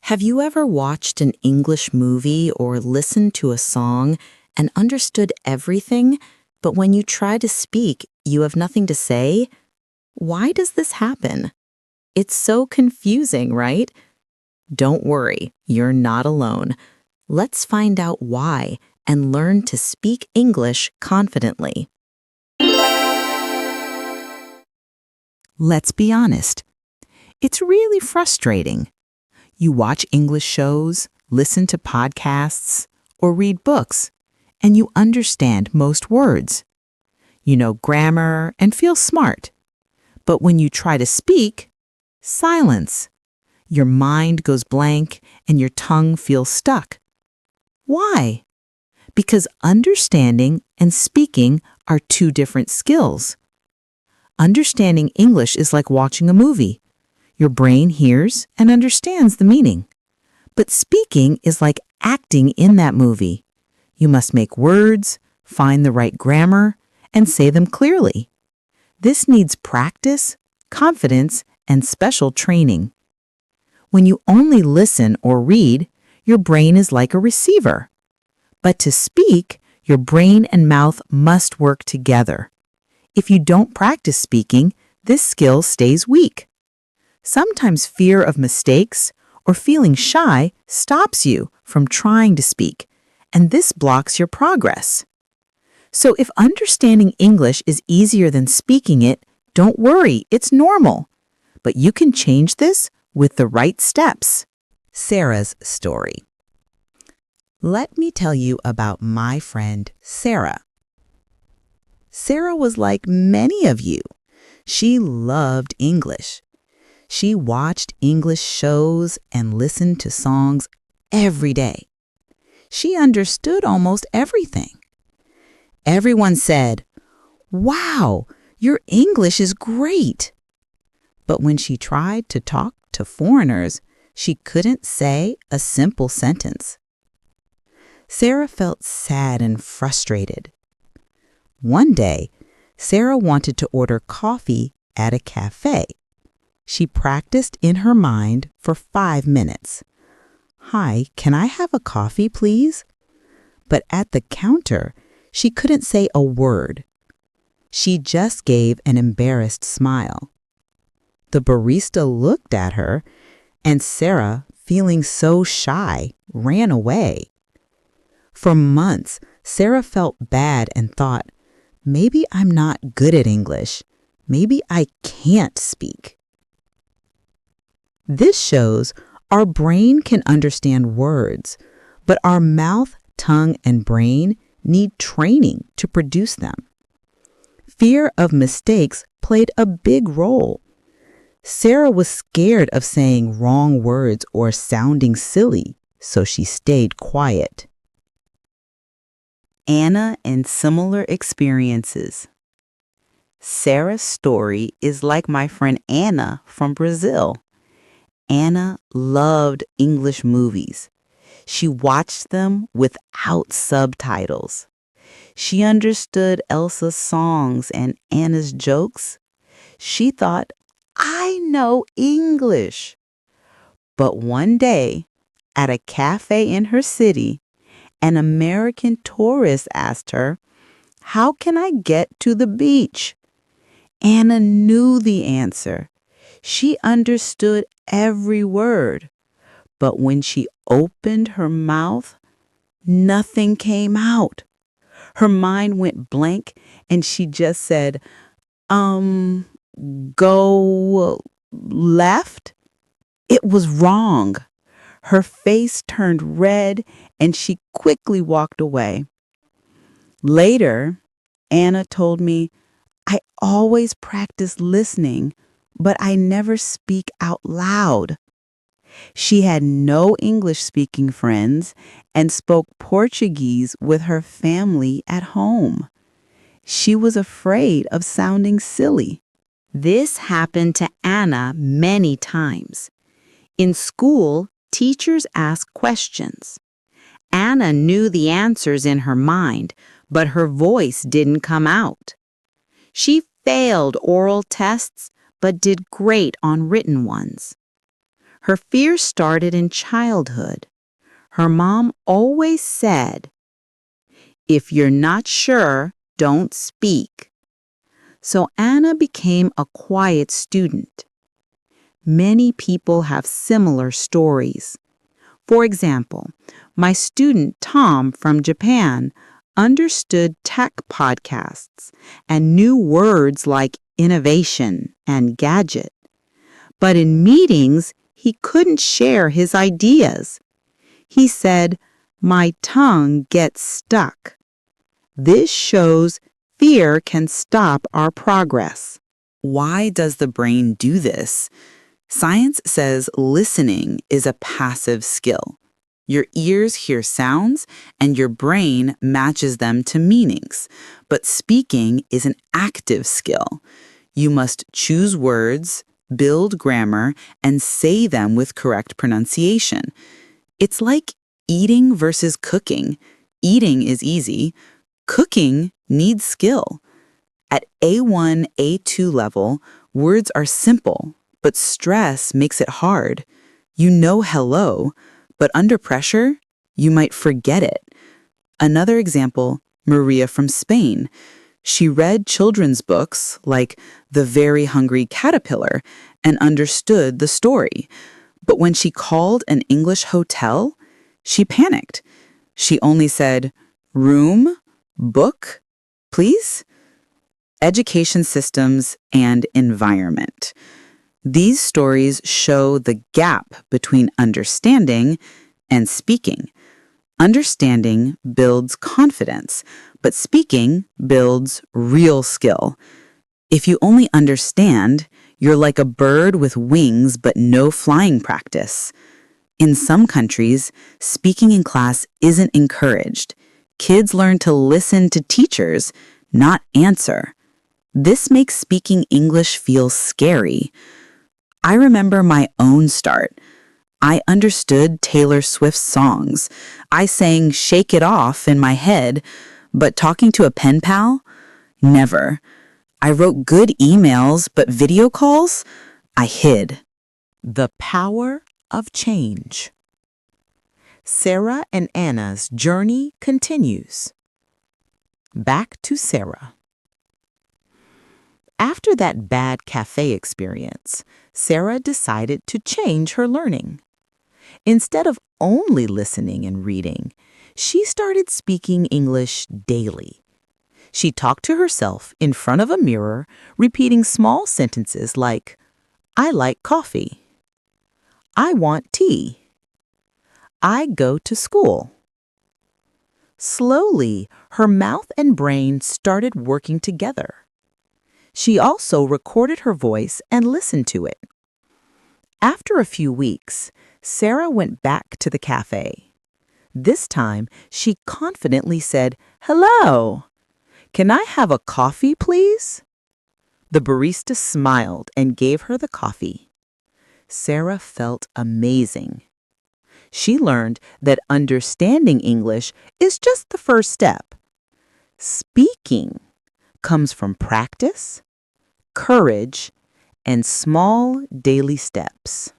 Have you ever watched an English movie or listened to a song and understood everything, but when you try to speak, you have nothing to say? Why does this happen? It's so confusing, right? Don't worry, you're not alone. Let's find out why and learn to speak English confidently. Let's be honest. It's really frustrating. You watch English shows, listen to podcasts, or read books, and you understand most words. You know grammar and feel smart. But when you try to speak, silence. Your mind goes blank and your tongue feels stuck. Why? Because understanding and speaking are two different skills. Understanding English is like watching a movie. Your brain hears and understands the meaning. But speaking is like acting in that movie. You must make words, find the right grammar, and say them clearly. This needs practice, confidence, and special training. When you only listen or read, your brain is like a receiver. But to speak, your brain and mouth must work together. If you don't practice speaking, this skill stays weak. Sometimes fear of mistakes or feeling shy stops you from trying to speak, and this blocks your progress. So if understanding English is easier than speaking it, don't worry, it's normal. But you can change this with the right steps. Sarah's story. Let me tell you about my friend Sarah. Sarah was like many of you. She loved English. She watched English shows and listened to songs every day. She understood almost everything. Everyone said, "Wow, your English is great." But when she tried to talk to foreigners, she couldn't say a simple sentence. Sarah felt sad and frustrated. One day, Sarah wanted to order coffee at a cafe. She practiced in her mind for 5 minutes. "Hi, can I have a coffee, please?" But at the counter, she couldn't say a word. She just gave an embarrassed smile. The barista looked at her, and Sarah, feeling so shy, ran away. For months, Sarah felt bad and thought, maybe I'm not good at English. Maybe I can't speak. This shows our brain can understand words, but our mouth, tongue, and brain need training to produce them. Fear of mistakes played a big role. Sarah was scared of saying wrong words or sounding silly, so she stayed quiet. Anna and similar experiences. Sarah's story is like my friend Anna from Brazil. Anna loved English movies. She watched them without subtitles. She understood Elsa's songs and Anna's jokes. She thought, I know English. But one day, at a cafe in her city, an American tourist asked her, "How can I get to the beach?" Anna knew the answer. She understood every word. But when she opened her mouth, nothing came out. Her mind went blank and she just said, go left? It was wrong. Her face turned red and she quickly walked away. Later, Anna told me, I always practice listening, but I never speak out loud. She had no English-speaking friends and spoke Portuguese with her family at home. She was afraid of sounding silly. This happened to Anna many times. In school, teachers asked questions. Anna knew the answers in her mind, but her voice didn't come out. She failed oral tests, but did great on written ones. Her fear started in childhood. Her mom always said, "If you're not sure, don't speak." So Anna became a quiet student. Many people have similar stories. For example, my student Tom from Japan understood tech podcasts and knew words like innovation and gadget. But in meetings, he couldn't share his ideas. He said, "My tongue gets stuck." This shows fear can stop our progress. Why does the brain do this? Science says listening is a passive skill. Your ears hear sounds and your brain matches them to meanings. But speaking is an active skill. You must choose words, build grammar, and say them with correct pronunciation. It's like eating versus cooking. Eating is easy. Cooking needs skill. At A1-A2 level, words are simple, but stress makes it hard. You know hello, but under pressure, you might forget it. Another example, Maria from Spain. She read children's books like The Very Hungry Caterpillar and understood the story. But when she called an English hotel, she panicked. She only said, "Room, book, please?" Education systems and environment. These stories show the gap between understanding and speaking. Understanding builds confidence, but speaking builds real skill. If you only understand, you're like a bird with wings but no flying practice. In some countries, speaking in class isn't encouraged. Kids learn to listen to teachers, not answer. This makes speaking English feel scary. I remember my own start. I understood Taylor Swift's songs. I sang Shake It Off in my head, but talking to a pen pal? Never. I wrote good emails, but video calls? I hid. The power of change. Sarah and Anna's journey continues. Back to Sarah. After that bad cafe experience, Sarah decided to change her learning. Instead of only listening and reading, she started speaking English daily. She talked to herself in front of a mirror, repeating small sentences like, "I like coffee." "I want tea." "I go to school." Slowly, her mouth and brain started working together. She also recorded her voice and listened to it. After a few weeks, Sarah went back to the cafe. This time, she confidently said, "Hello. Can I have a coffee, please?" The barista smiled and gave her the coffee. Sarah felt amazing. She learned that understanding English is just the first step. Speaking comes from practice, courage, and small daily steps.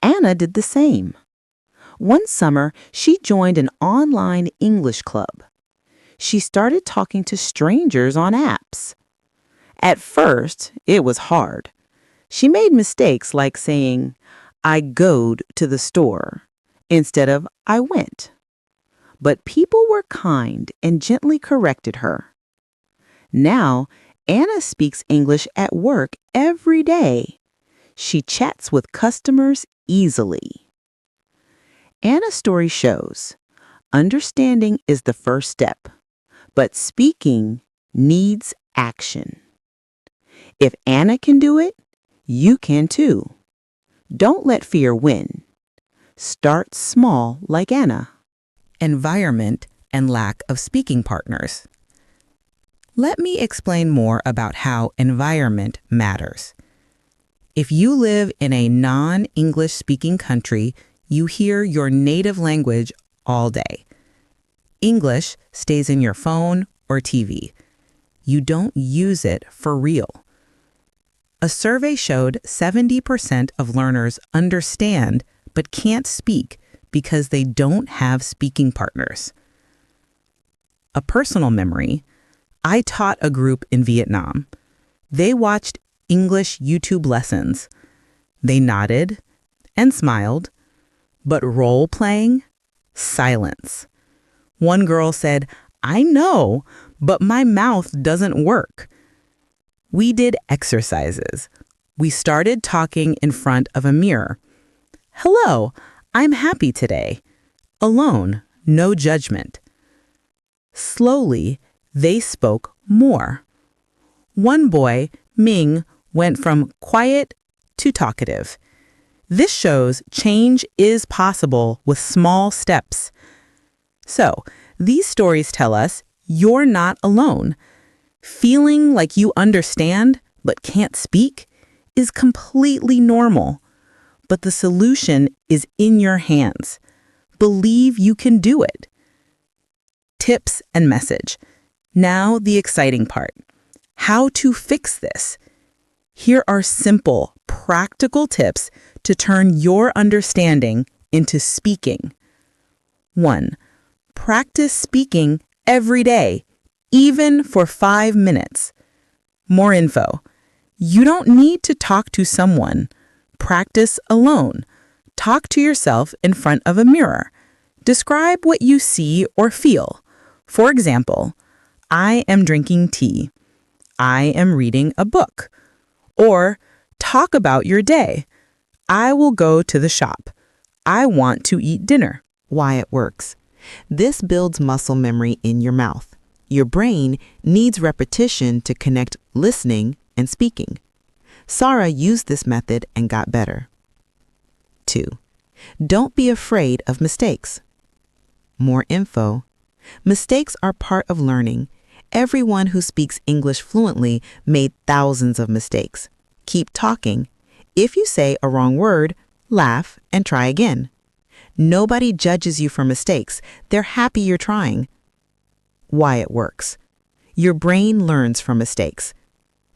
Anna did the same. One summer, she joined an online English club. She started talking to strangers on apps. At first, it was hard. She made mistakes like saying, "I goed to the store," instead of "I went." But people were kind and gently corrected her. Now, Anna speaks English at work every day. She chats with customers easily. Anna's story shows understanding is the first step, but speaking needs action. If Anna can do it, you can too. Don't let fear win. Start small like Anna. Environment and lack of speaking partners. Let me explain more about how environment matters. If you live in a non-English speaking country, you hear your native language all day. English stays in your phone or TV. You don't use it for real. A survey showed 70% of learners understand but can't speak because they don't have speaking partners. A personal memory: I taught a group in Vietnam. They watched English YouTube lessons. They nodded and smiled, but role-playing? Silence. One girl said, "I know, but my mouth doesn't work." We did exercises. We started talking in front of a mirror. "Hello, I'm happy today." Alone, no judgment. Slowly, they spoke more. One boy, Ming, went from quiet to talkative. This shows change is possible with small steps. So, these stories tell us you're not alone. Feeling like you understand but can't speak is completely normal. But the solution is in your hands. Believe you can do it. Tips and message. Now the exciting part. How to fix this. Here are simple, practical tips to turn your understanding into speaking. 1. Practice speaking every day, even for 5 minutes. More info. You don't need to talk to someone. Practice alone. Talk to yourself in front of a mirror. Describe what you see or feel. For example, I am drinking tea. I am reading a book. Or talk about your day. I will go to the shop. I want to eat dinner. Why it works. This builds muscle memory in your mouth. Your brain needs repetition to connect listening and speaking. Sarah used this method and got better. 2. Don't be afraid of mistakes. More info. Mistakes are part of learning. Everyone who speaks English fluently made thousands of mistakes. Keep talking. If you say a wrong word, laugh and try again. Nobody judges you for mistakes. They're happy you're trying. Why it works. Your brain learns from mistakes.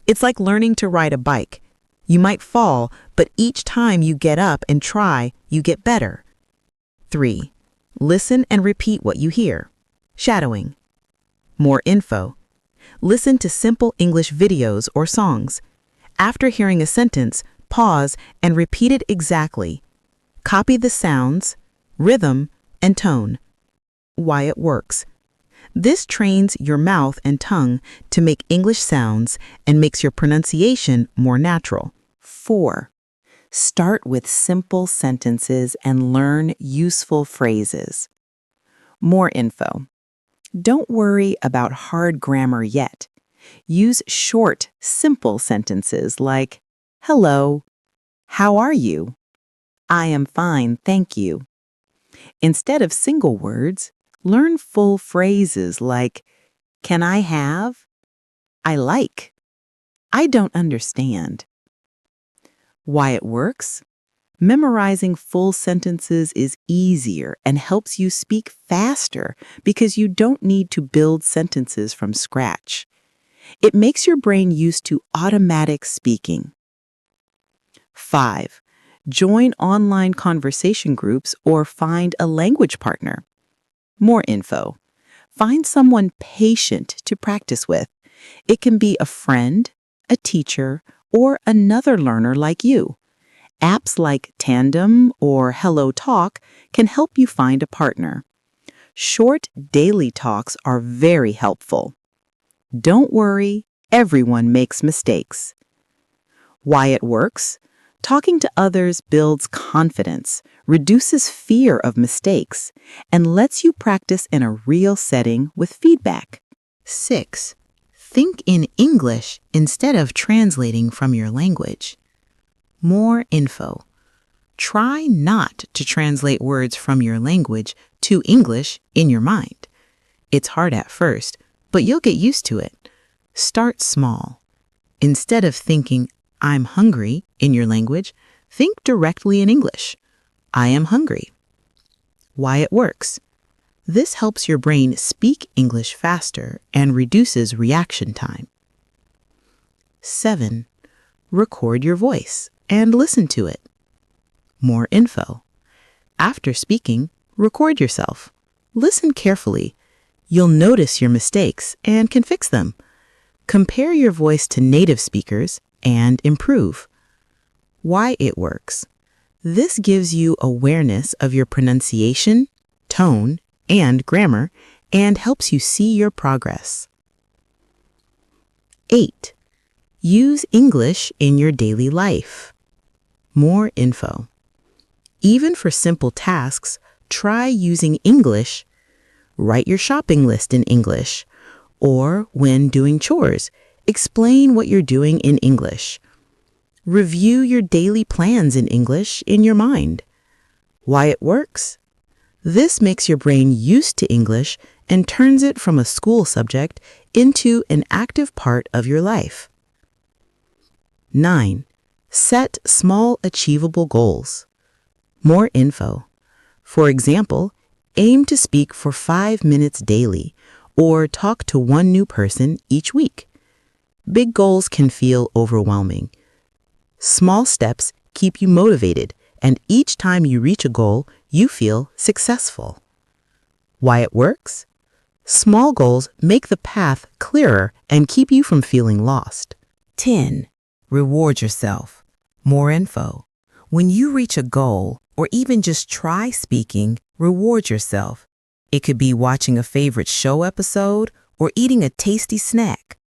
It's like learning to ride a bike. You might fall, but each time you get up and try, you get better. 3. Listen and repeat what you hear. Shadowing. More info. Listen to simple English videos or songs. After hearing a sentence, pause and repeat it exactly. Copy the sounds, rhythm, and tone. Why it works. This trains your mouth and tongue to make English sounds and makes your pronunciation more natural. 4. Start with simple sentences and learn useful phrases. More info. Don't worry about hard grammar yet. Use short, simple sentences like, "Hello, how are you? I am fine, thank you." Instead of single words, learn full phrases like, "Can I have?" "I like." "I don't understand." Why it works? Memorizing full sentences is easier and helps you speak faster because you don't need to build sentences from scratch. It makes your brain used to automatic speaking. 5. Join online conversation groups or find a language partner. More info. Find someone patient to practice with. It can be a friend, a teacher, or another learner like you. Apps like Tandem or Hello Talk can help you find a partner. Short daily talks are very helpful. Don't worry, everyone makes mistakes. Why it works? Talking to others builds confidence, reduces fear of mistakes, and lets you practice in a real setting with feedback. 6. Think in English instead of translating from your language. More info. Try not to translate words from your language to English in your mind. It's hard at first, but you'll get used to it. Start small. Instead of thinking, "I'm hungry," in your language, think directly in English. "I am hungry." Why it works. This helps your brain speak English faster and reduces reaction time. 7. record your voice and listen to it. More info. After speaking, record yourself. Listen carefully. You'll notice your mistakes and can fix them. Compare your voice to native speakers and improve. Why it works. This gives you awareness of your pronunciation, tone, and grammar, and helps you see your progress. 8. Use English in your daily life. More info. Even for simple tasks, try using English. Write your shopping list in English. Or when doing chores, explain what you're doing in English. Review your daily plans in English in your mind. Why it works? This makes your brain used to English and turns it from a school subject into an active part of your life. 9. Set small achievable goals. More info. For example, aim to speak for 5 minutes daily or talk to one new person each week. Big goals can feel overwhelming. Small steps keep you motivated, and each time you reach a goal, you feel successful. Why it works? Small goals make the path clearer and keep you from feeling lost. 10. Reward yourself. More info. When you reach a goal, or even just try speaking, reward yourself. It could be watching a favorite show episode or eating a tasty snack.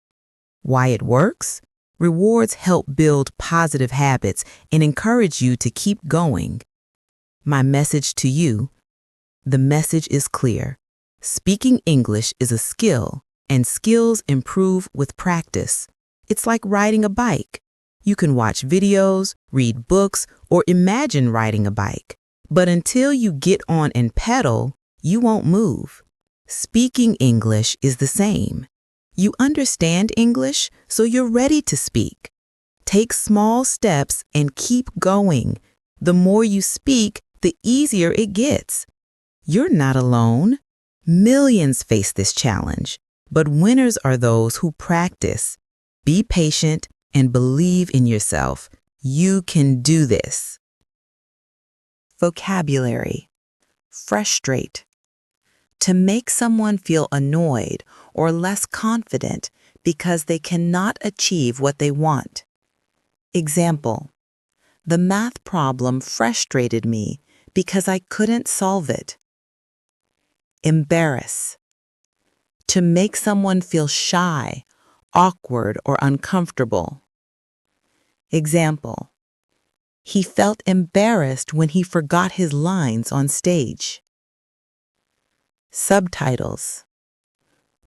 Why it works? Rewards help build positive habits and encourage you to keep going. My message to you, the message is clear. Speaking English is a skill, and skills improve with practice. It's like riding a bike. You can watch videos, read books, or imagine riding a bike. But until you get on and pedal, you won't move. Speaking English is the same. You understand English, so you're ready to speak. Take small steps and keep going. The more you speak, the easier it gets. You're not alone. Millions face this challenge, but winners are those who practice. Be patient and believe in yourself. You can do this. Vocabulary. Frustrate. To make someone feel annoyed or less confident because they cannot achieve what they want. Example: the math problem frustrated me because I couldn't solve it. Embarrass. To make someone feel shy, awkward, or uncomfortable. Example: he felt embarrassed when he forgot his lines on stage. Subtitles.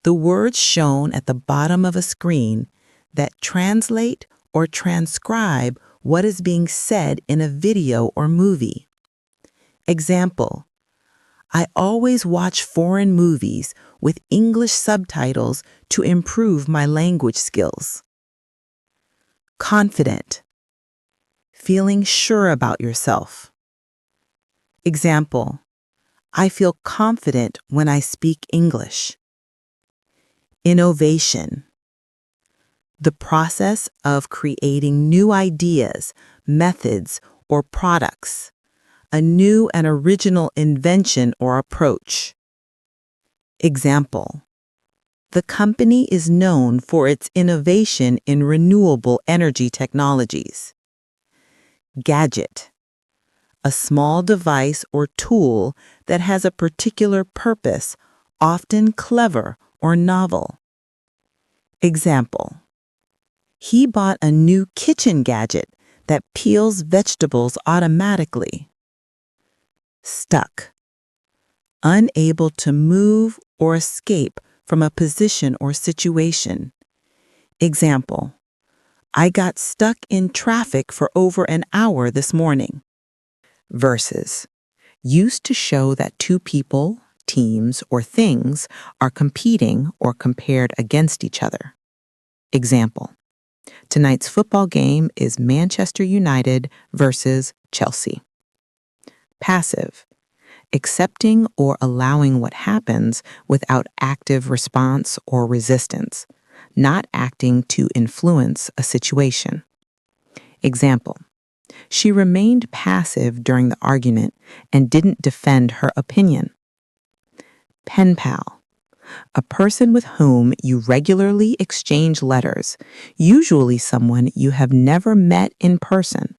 The words shown at the bottom of a screen that translate or transcribe what is being said in a video or movie. Example: I always watch foreign movies with English subtitles to improve my language skills. Confident. Feeling sure about yourself. Example: I feel confident when I speak English. Innovation. The process of creating new ideas, methods, or products. A new and original invention or approach. Example: the company is known for its innovation in renewable energy technologies. Gadget. A small device or tool that has a particular purpose, often clever or novel. Example: he bought a new kitchen gadget that peels vegetables automatically. Stuck. Unable to move or escape from a position or situation. Example: I got stuck in traffic for over an hour this morning. Verses. Used to show that two people, teams, or things are competing or compared against each other. Example: tonight's football game is Manchester United versus Chelsea. Passive. Accepting or allowing what happens without active response or resistance, not acting to influence a situation. Example: she remained passive during the argument and didn't defend her opinion. Pen pal: a person with whom you regularly exchange letters, usually someone you have never met in person.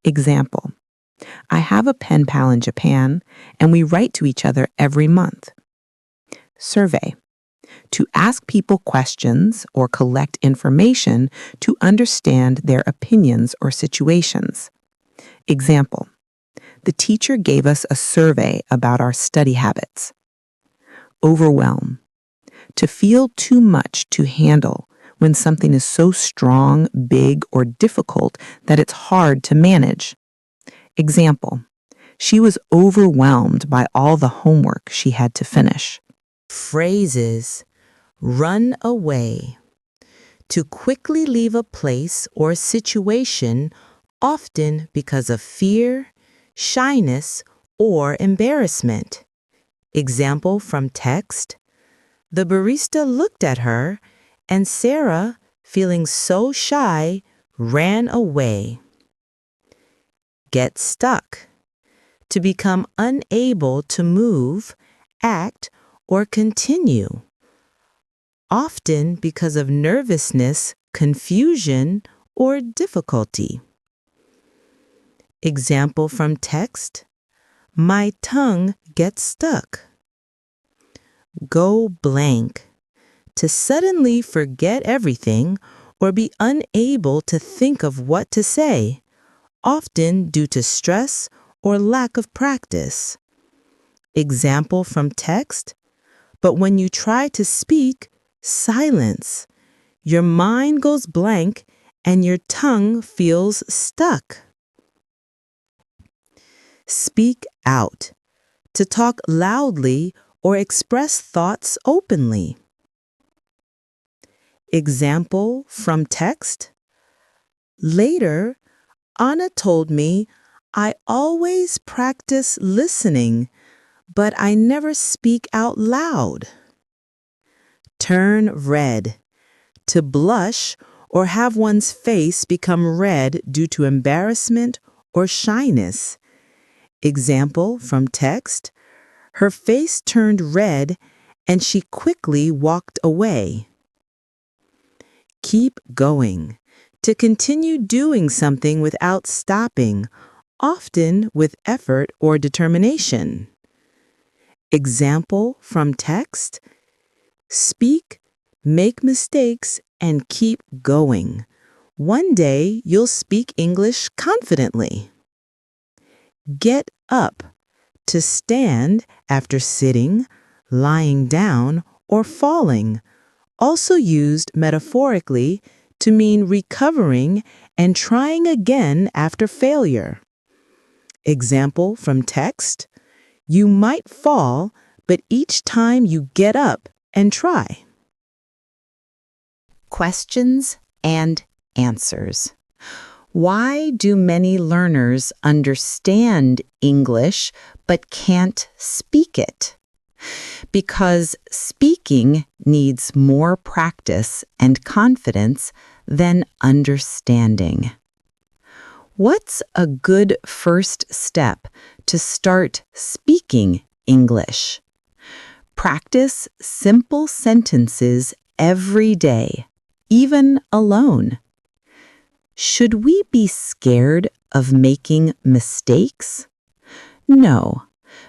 Example: I have a pen pal in Japan, and we write to each other every month. Survey: to ask people questions or collect information to understand their opinions or situations. Example: the teacher gave us a survey about our study habits. Overwhelm: to feel too much to handle when something is so strong, big, or difficult that it's hard to manage. Example: she was overwhelmed by all the homework she had to finish. Phrases: run away. To quickly leave a place or situation, often because of fear, shyness, or embarrassment. Example from text: the barista looked at her, and Sarah, feeling so shy, ran away. Get stuck: to become unable to move, act, or continue, often because of nervousness, confusion, or difficulty. Example from text: my tongue gets stuck. Go blank: to suddenly forget everything or be unable to think of what to say, often due to stress or lack of practice. Example from text: but when you try to speak, silence. Your mind goes blank and your tongue feels stuck. Speak out: to talk loudly or express thoughts openly. Example from text: later, Anna told me I always practice listening, but I never speak out loud. Turn red: to blush or have one's face become red due to embarrassment or shyness. Example from text: her face turned red and she quickly walked away. Keep going: to continue doing something without stopping, often with effort or determination. Example from text: speak, make mistakes, and keep going. One day you'll speak English confidently. Get up: to stand after sitting, lying down, or falling, also used metaphorically to mean recovering and trying again after failure. Example from text: you might fall, but each time you get up and try. Questions and answers. Why do many learners understand English but can't speak it? Because speaking needs more practice and confidence than understanding. What's a good first step to start speaking English? Practice simple sentences every day, even alone. Should we be scared of making mistakes? No.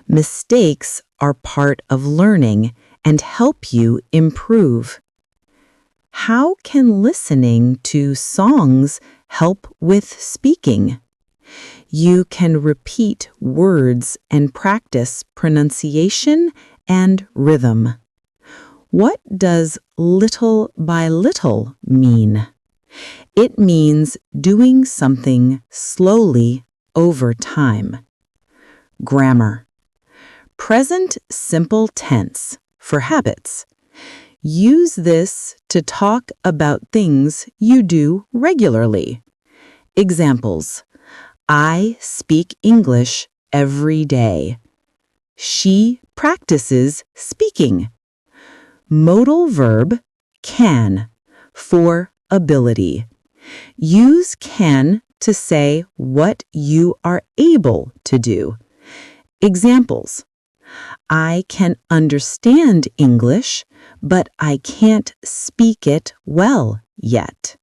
Mistakes are part of learning and help you improve. How can listening to songs help with speaking? You can repeat words and practice pronunciation and rhythm. What does little by little mean? It means doing something slowly over time. Grammar. Present simple tense for habits. Use this to talk about things you do regularly. Examples: I speak English every day. She practices speaking. Modal verb can for ability. Use can to say what you are able to do. Examples: I can understand English, but I can't speak it well yet.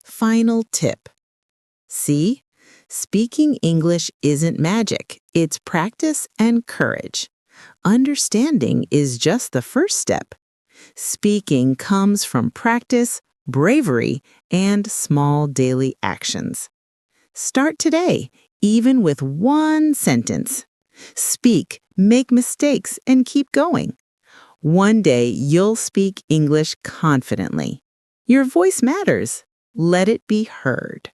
Final tip. See, speaking English isn't magic. It's practice and courage. Understanding is just the first step. Speaking comes from practice, bravery, and small daily actions. Start today, even with one sentence. Speak, make mistakes, and keep going. One day you'll speak English confidently. Your voice matters. Let it be heard.